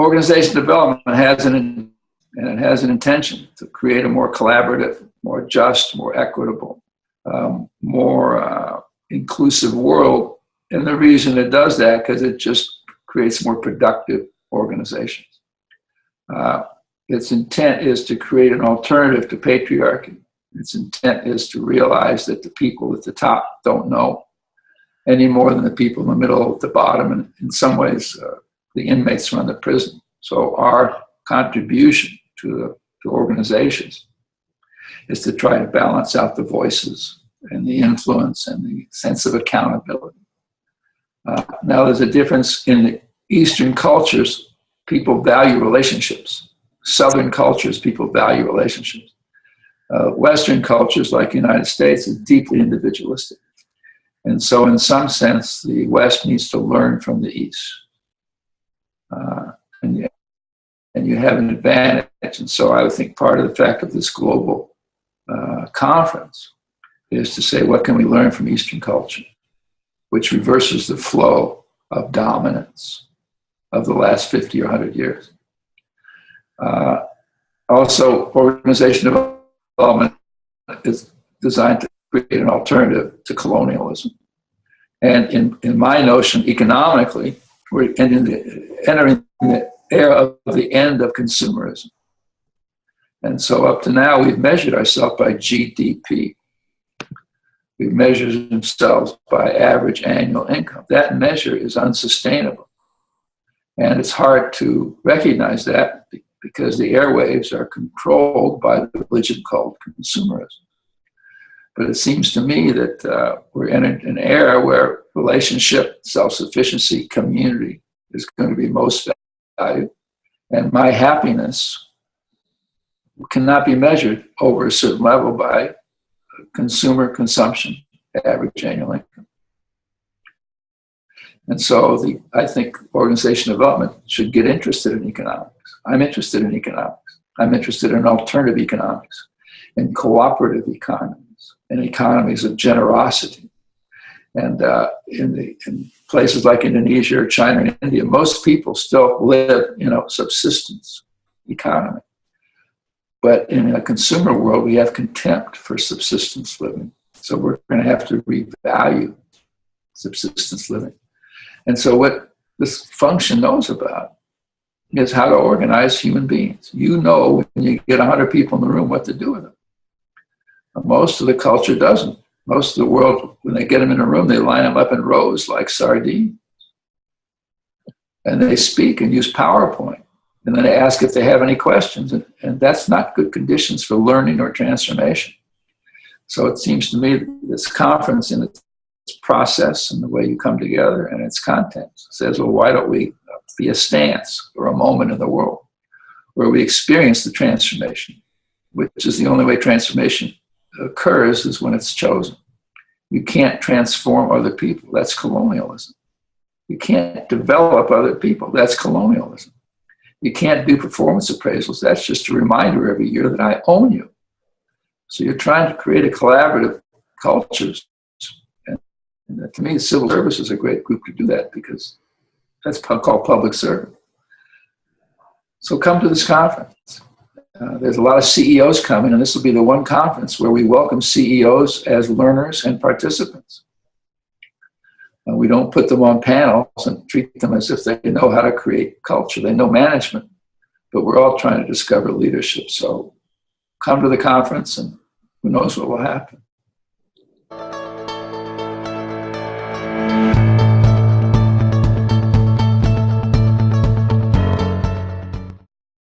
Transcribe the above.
organization development has an intention to create a more collaborative, more just, more equitable, more inclusive world. And the reason it does that, because it just creates more productive organizations. Its intent is to create an alternative to patriarchy. Its intent is to realize that the people at the top don't know any more than the people in the middle at the bottom. And in some ways, the inmates run the prison. So our contribution to organizations is to try to balance out the voices and the influence and the sense of accountability. Now, there's a difference in the Eastern cultures. People value relationships. Southern cultures, people value relationships. Western cultures, like the United States, is deeply individualistic. And so in some sense, the West needs to learn from the East. And you have an advantage. And so I would think part of the fact of this global conference is to say, what can we learn from Eastern culture, which reverses the flow of dominance of the last 50 or 100 years. Also, organization development is designed to create an alternative to colonialism. And in my notion, economically, we're entering the era of the end of consumerism. And so up to now, we've measured ourselves by GDP. We've measured ourselves by average annual income. That measure is unsustainable. And it's hard to recognize that because the airwaves are controlled by the religion called consumerism. But it seems to me that we're in an era where relationship, self-sufficiency, community is going to be most valued. And my happiness cannot be measured over a certain level by consumer consumption, average annual income. And so I think organization development should get interested in economics. I'm interested in economics. I'm interested in alternative economics and cooperative economies and economies of generosity. And in places like Indonesia or China and India, most people still live in a subsistence economy. But in a consumer world, we have contempt for subsistence living. So we're going to have to revalue subsistence living. And so what this function knows about is how to organize human beings. You know when you get 100 people in the room what to do with them. Most of the culture doesn't. Most of the world, when they get them in a room, they line them up in rows like sardines. And they speak and use PowerPoint. And then they ask if they have any questions. And that's not good conditions for learning or transformation. So it seems to me that this conference in its process and the way you come together and its content says, well, why don't we be a stance or a moment in the world where we experience the transformation, which is the only way transformation occurs is when it's chosen. You can't transform other people. That's colonialism. You can't develop other people. That's colonialism. You can't do performance appraisals. That's just a reminder every year that I own you. So you're trying to create a collaborative culture. And to me, the civil service is a great group to do that because that's called public service. So come to this conference. There's a lot of CEOs coming, and this will be the one conference where we welcome CEOs as learners and participants. And we don't put them on panels and treat them as if they know how to create culture. They know management, but we're all trying to discover leadership. So come to the conference, and who knows what will happen.